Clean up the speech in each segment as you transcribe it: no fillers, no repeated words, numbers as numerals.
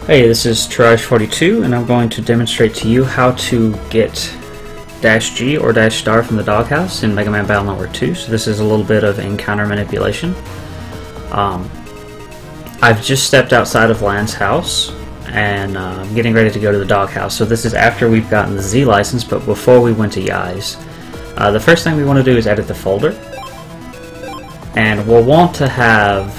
Hey, this is Triage42, and I'm going to demonstrate to you how to get -G or -* from the Doghouse in Mega Man Battle Network 2. So this is a little bit of encounter manipulation. I've just stepped outside of Lan's house, and I'm getting ready to go to the Doghouse. So this is after we've gotten the Z license, but before we went to Yai's. The first thing we want to do is edit the folder, and we'll want to have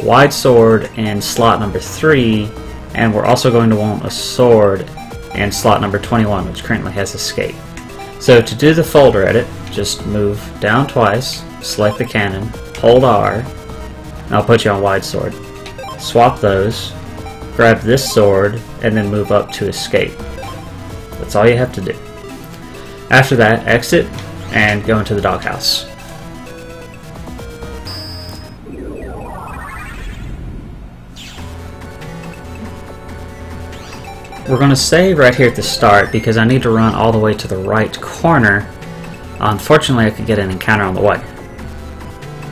wide sword in slot number 3, and we're also going to want a sword in slot number 21, which currently has escape. So to do the folder edit, just move down twice, select the cannon, hold R, and I'll put you on wide sword. Swap those, grab this sword, and then move up to escape. That's all you have to do. After that, exit and go into the Doghouse. We're going to save right here at the start because I need to run all the way to the right corner. Unfortunately, I could get an encounter on the way.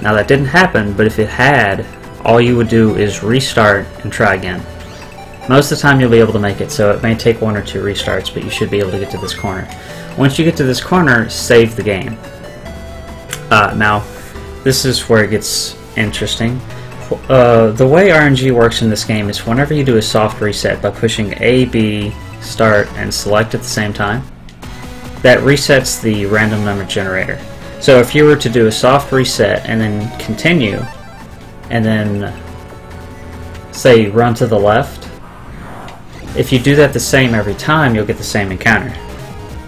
Now that didn't happen, but if it had, all you would do is restart and try again. Most of the time you'll be able to make it, so it may take 1 or 2 restarts, but you should be able to get to this corner. Once you get to this corner, save the game. Now, this is where it gets interesting. The way RNG works in this game is whenever you do a soft reset by pushing A, B, start, and select at the same time, that resets the random number generator. So if you were to do a soft reset and then continue, and then say run to the left, if you do that the same every time, you'll get the same encounter.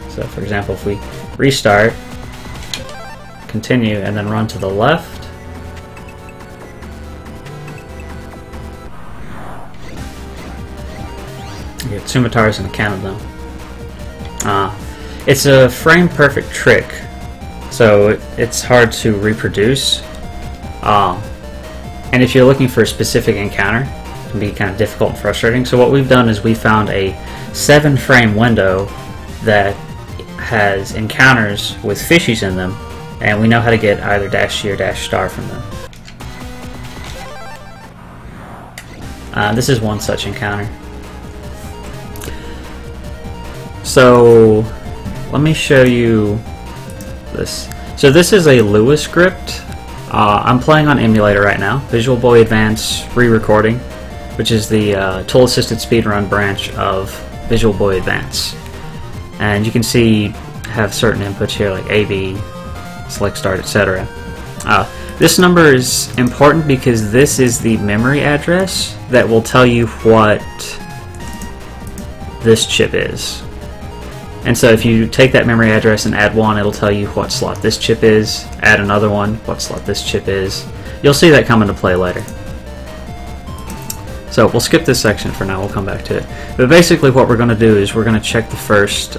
So for example, if we restart, continue, and then run to the left, you get scimitars and a cannon though. It's a frame perfect trick, so it's hard to reproduce. And if you're looking for a specific encounter, it can be kind of difficult and frustrating. So what we've done is we found a 7-frame window that has encounters with fishies in them, and we know how to get either -G or -* from them. This is one such encounter. So let me show you this. So this is a Lewis script. I'm playing on emulator right now, Visual Boy Advance re-recording, which is the tool-assisted speedrun branch of Visual Boy Advance. And you can see have certain inputs here like A, B, select start, etc. This number is important because this is the memory address that will tell you what this chip is. And so if you take that memory address and add 1, it'll tell you what slot this chip is, add another one, what slot this chip is. You'll see that come into play later. So we'll skip this section for now, we'll come back to it. But basically what we're going to do is we're going to check the first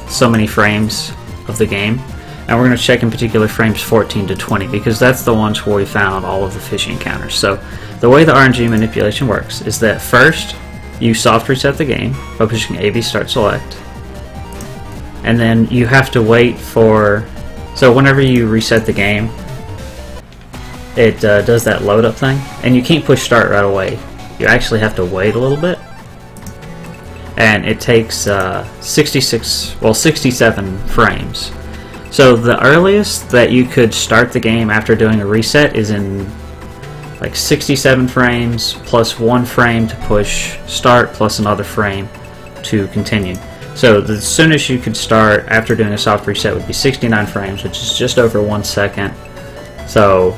so many frames of the game, and we're going to check in particular frames 14 to 20 because that's the ones where we found all of the fish encounters. So the way the RNG manipulation works is that first you soft reset the game by pushing A, B, start, select. And then you have to wait for, so whenever you reset the game, it does that load up thing, and you can't push start right away. You actually have to wait a little bit, and it takes 67 frames. So the earliest that you could start the game after doing a reset is in like 67 frames plus 1 frame to push start plus another frame to continue. So the soonest you could start after doing a soft reset would be 69 frames, which is just over 1 second. So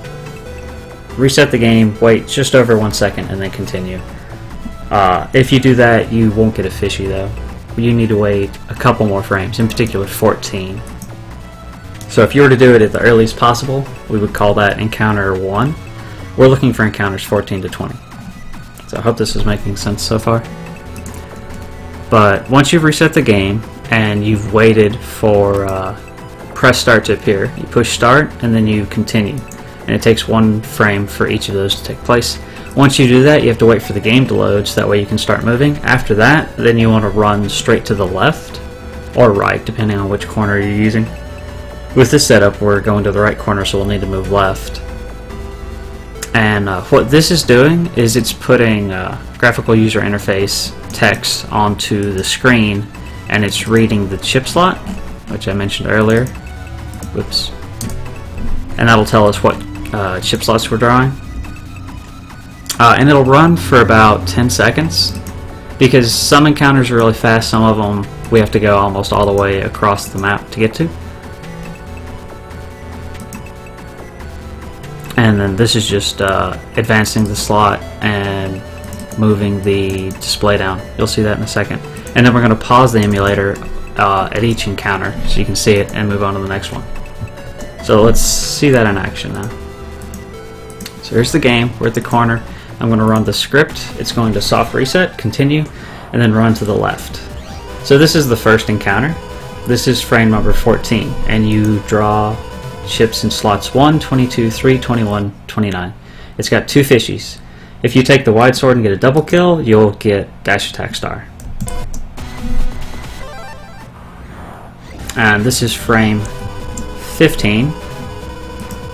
reset the game, wait just over 1 second, and then continue. If you do that, you won't get a fishy though. You need to wait a couple more frames, in particular 14. So if you were to do it at the earliest possible, we would call that encounter 1. We're looking for encounters 14 to 20. So I hope this is making sense so far. But once you've reset the game and you've waited for press start to appear, you push start and then you continue. And it takes 1 frame for each of those to take place. Once you do that, you have to wait for the game to load so that way you can start moving. After that, then you want to run straight to the left or right, depending on which corner you're using. With this setup, we're going to the right corner, so we'll need to move left. And what this is doing is it's putting graphical user interface text onto the screen, and it's reading the chip slot, which I mentioned earlier. Whoops. And that'll tell us what chip slots we're drawing. And it'll run for about 10 seconds, because some encounters are really fast, some of them we have to go almost all the way across the map to get to. And then this is just advancing the slot and moving the display down. You'll see that in a second. And then we're going to pause the emulator at each encounter so you can see it and move on to the next one. So let's see that in action now. So here's the game. We're at the corner. I'm going to run the script. It's going to soft reset, continue, and then run to the left. So this is the first encounter. This is frame number 14, and you draw chips in slots 1, 22, 3, 21, 29. It's got 2 fishies. If you take the wide sword and get a double kill, you'll get DashAtk star. And this is frame 15.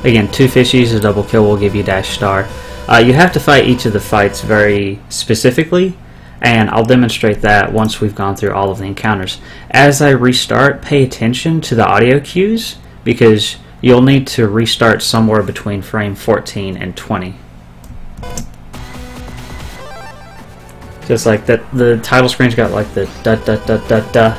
Again, 2 fishies, a double kill will give you dash star. You have to fight each of the fights very specifically, and I'll demonstrate that once we've gone through all of the encounters. As I restart, pay attention to the audio cues, because you'll need to restart somewhere between frame 14 and 20. Just like that, the title screen's got like the da da da da da,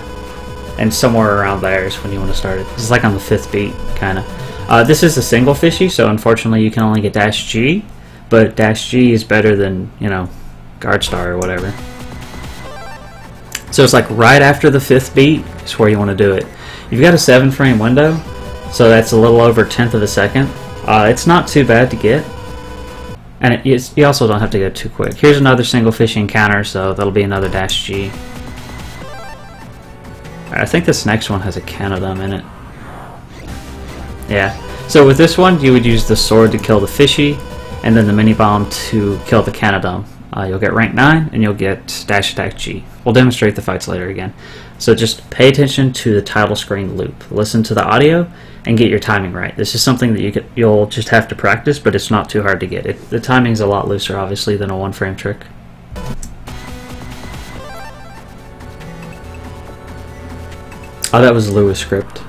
and somewhere around there is when you want to start it. It's like on the 5th beat, kind of. This is a single fishy, so unfortunately you can only get dash G, but dash G is better than, you know, guard star or whatever. So it's like right after the 5th beat is where you want to do it. You've got a 7-frame window, so that's a little over 1/10 of a second. It's not too bad to get, and you also don't have to go too quick. Here's another single fish encounter, so that'll be another dash G. I think this next one has a canadum in it. Yeah, so with this one you would use the sword to kill the fishy, and then the mini bomb to kill the canadum. You'll get rank 9, and you'll get DaskAtk G. We'll demonstrate the fights later again. So just pay attention to the title screen loop. Listen to the audio and get your timing right. This is something that you'll just have to practice, but it's not too hard to get. The timing's a lot looser, obviously, than a 1-frame trick. Oh, that was Lewis script.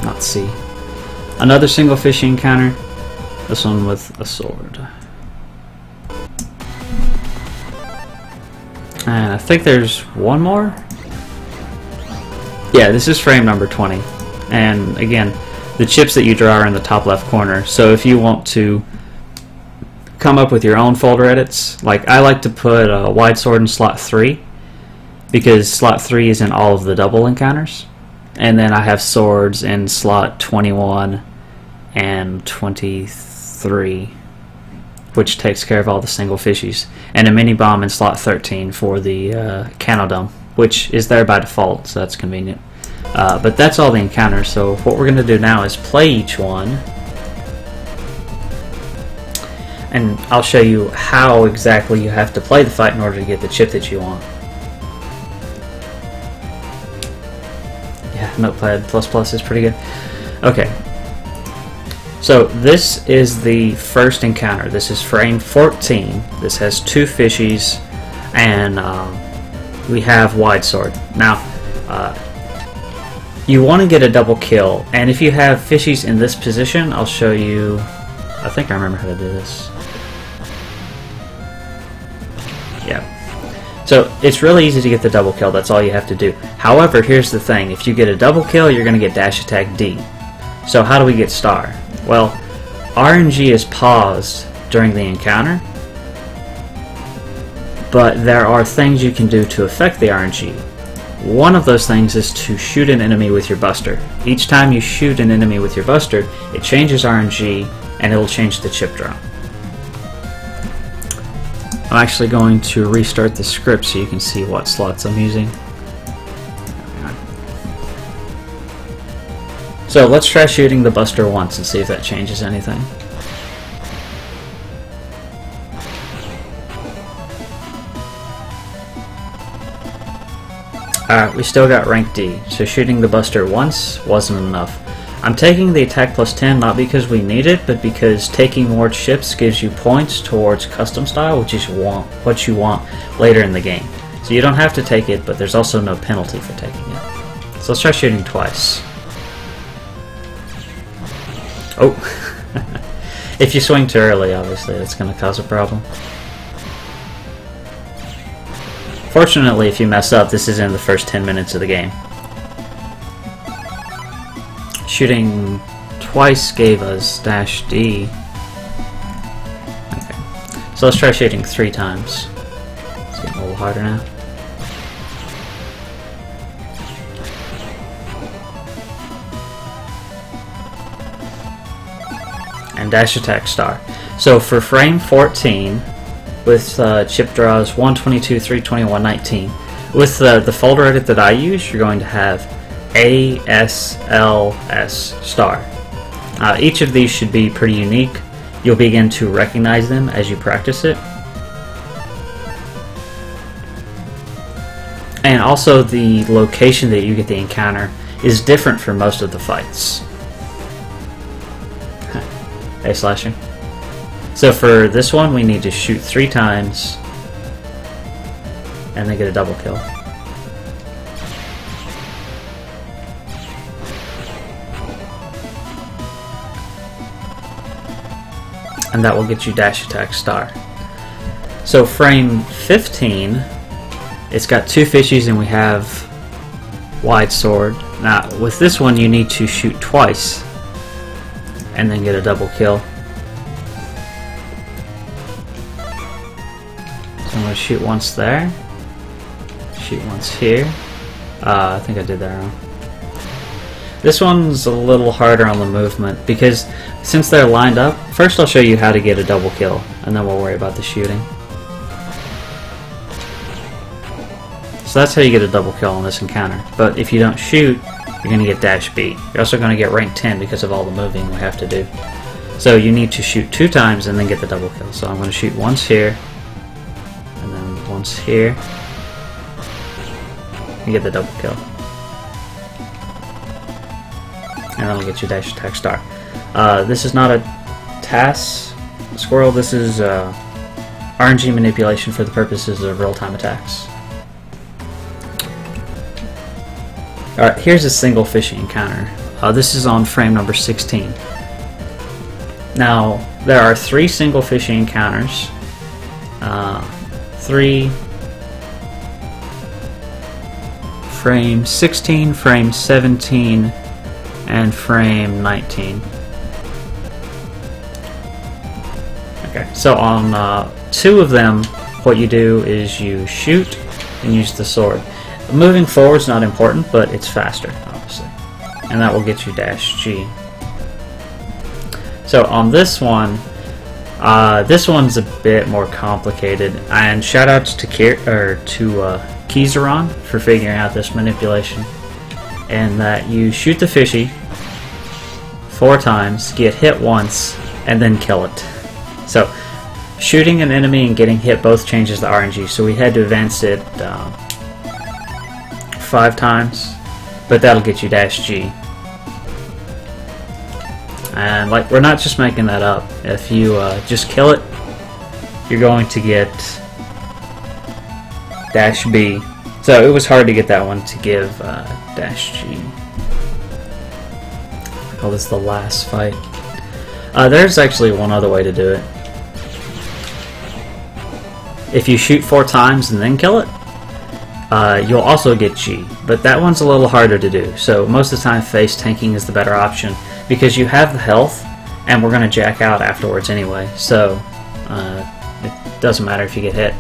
Not C. Another single fish encounter. This one with a sword. And I think there's one more. Yeah, this is frame number 20. And again, the chips that you draw are in the top left corner. So if you want to come up with your own folder edits, like I like to put a wide sword in slot 3, because slot 3 is in all of the double encounters. And then I have swords in slot 21 and 23, which takes care of all the single fishies, and a mini bomb in slot 13 for the canadum, which is there by default, so that's convenient. But that's all the encounters, so what we're going to do now is play each one, and I'll show you how exactly you have to play the fight in order to get the chip that you want. Yeah, Notepad++ is pretty good. Okay. So this is the first encounter. This is frame 14. This has 2 fishies, and we have wide sword. Now, you want to get a double kill, and if you have fishies in this position, I'll show you. I think I remember how to do this. Yeah. So it's really easy to get the double kill. That's all you have to do. However, here's the thing: if you get a double kill, you're going to get DashAtk D. So how do we get star? Well, RNG is paused during the encounter, but there are things you can do to affect the RNG. One of those things is to shoot an enemy with your buster. Each time you shoot an enemy with your buster, it changes RNG, and it'll change the chip drop. I'm actually going to restart the script so you can see what slots I'm using. So let's try shooting the buster once and see if that changes anything. Alright, we still got rank D, so shooting the buster once wasn't enough. I'm taking the attack plus 10 not because we need it, but because taking more chips gives you points towards custom style, which is what you want later in the game. So you don't have to take it, but there's also no penalty for taking it. So let's try shooting twice. Oh! If you swing too early, obviously, it's going to cause a problem. Fortunately, if you mess up, this is in the first 10 minutes of the game. Shooting twice gave us -D. Okay. So let's try shooting 3 times. It's getting a little harder now. And DashAtk star. So for frame 14, with chip draws 122, 321, 19, with the folder edit that I use, you're going to have ASLS star. Each of these should be pretty unique. You'll begin to recognize them as you practice it. And also the location that you get the encounter is different for most of the fights. Hey Slasher. So for this one we need to shoot 3 times and then get a double kill. And that will get you DashAtk star. So frame 15, it's got 2 fishies and we have wide sword. Now with this one you need to shoot twice and then get a double kill. So I'm going to shoot once there, shoot once here. I think I did that wrong. This one's a little harder on the movement because since they're lined up, first I'll show you how to get a double kill and then we'll worry about the shooting. So that's how you get a double kill on this encounter. But if you don't shoot, you're going to get -B. You're also going to get rank 10 because of all the moving we have to do. So you need to shoot 2 times and then get the double kill. So I'm going to shoot once here and then once here and get the double kill. And that'll get you DashAtk star. This is not a task squirrel, this is RNG manipulation for the purposes of real-time attacks. Alright, here's a single fishing encounter. This is on frame number 16. Now, there are 3 single fishing encounters. 3 frame 16, frame 17, and frame 19. Okay, so on 2 of them, what you do is you shoot and use the sword. Moving forward is not important, but it's faster, obviously. And that will get you -G. So on this one's a bit more complicated. And shoutouts to Kizaron for figuring out this manipulation. And that you shoot the fishy 4 times, get hit once, and then kill it. So shooting an enemy and getting hit both changes the RNG. So we had to advance it 5 times, but that'll get you -G. And like, we're not just making that up. If you just kill it, you're going to get -B. So it was hard to get that one to give -G. I call this the last fight. There's actually one other way to do it. If you shoot 4 times and then kill it, you'll also get G, but that one's a little harder to do. So most of the time face tanking is the better option because you have the health and we're going to jack out afterwards anyway, so it doesn't matter if you get hit.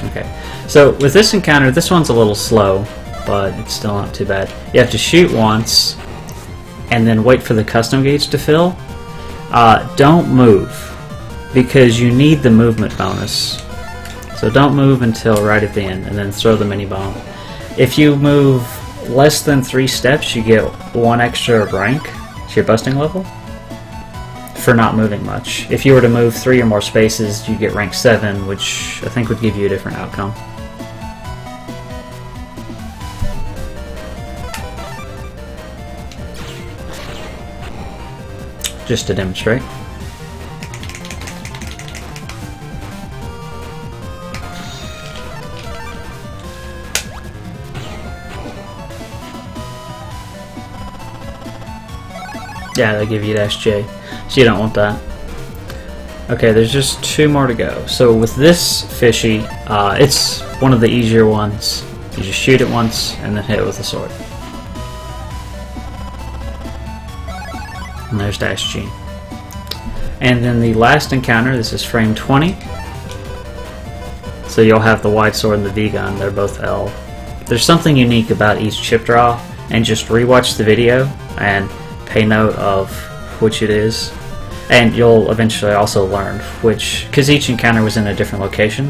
Okay, so with this encounter, this one's a little slow, but it's still not too bad. You have to shoot once and then wait for the custom gauge to fill. Don't move because you need the movement bonus. So don't move until right at the end, and then throw the mini bomb. If you move less than 3 steps, you get 1 extra rank to your busting level for not moving much. If you were to move 3 or more spaces, you get rank 7, which I think would give you a different outcome. just to demonstrate. Yeah, they give you -J, so you don't want that. Okay, there's just 2 more to go. So with this fishy, it's one of the easier ones. You just shoot it once and then hit it with a sword. And there's -G. And then the last encounter, this is frame 20. So you'll have the wide sword and the V-gun, they're both L. There's something unique about each chip draw, and just rewatch the video and pay note of which it is, and you'll eventually also learn which, because each encounter was in a different location,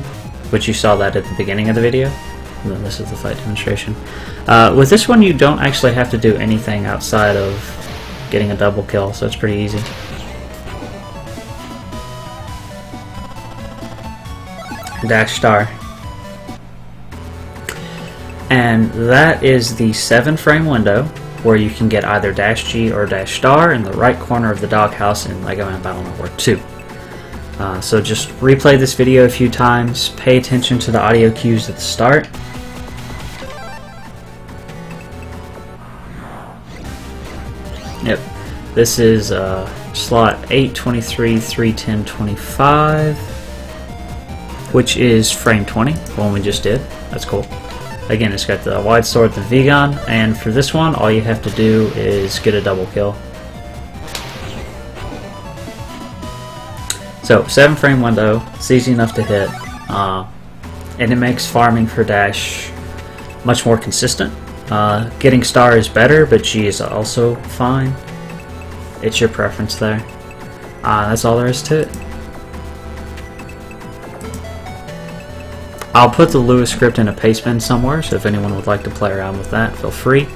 which you saw that at the beginning of the video, and then this is the fight demonstration. With this one you don't actually have to do anything outside of getting a double kill, so it's pretty easy. -star. And that is the 7-frame window where you can get either -G or -star in the right corner of the Doghouse in Mega Man Battle Network 2. So just replay this video a few times, pay attention to the audio cues at the start. Yep, this is slot 8, 23, 3, 10, 25, which is frame 20, the one we just did. That's cool. Again, it's got the wide sword, the V-gun, and for this one, all you have to do is get a double kill. So, 7-frame window, it's easy enough to hit, and it makes farming for Dash much more consistent. Getting star is better, but G is also fine. It's your preference there. That's all there is to it. I'll put the Lewis script in a paste bin somewhere, so if anyone would like to play around with that, feel free.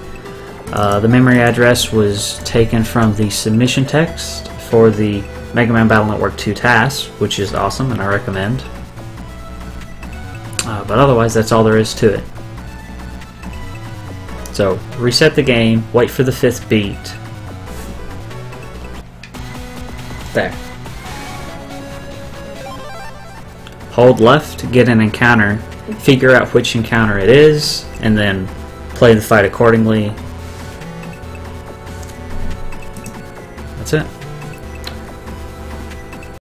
The memory address was taken from the submission text for the Mega Man Battle Network 2 task, which is awesome and I recommend. But otherwise, that's all there is to it. So, reset the game, wait for the 5th beat. There. Hold left to get an encounter, figure out which encounter it is, and then play the fight accordingly. That's it.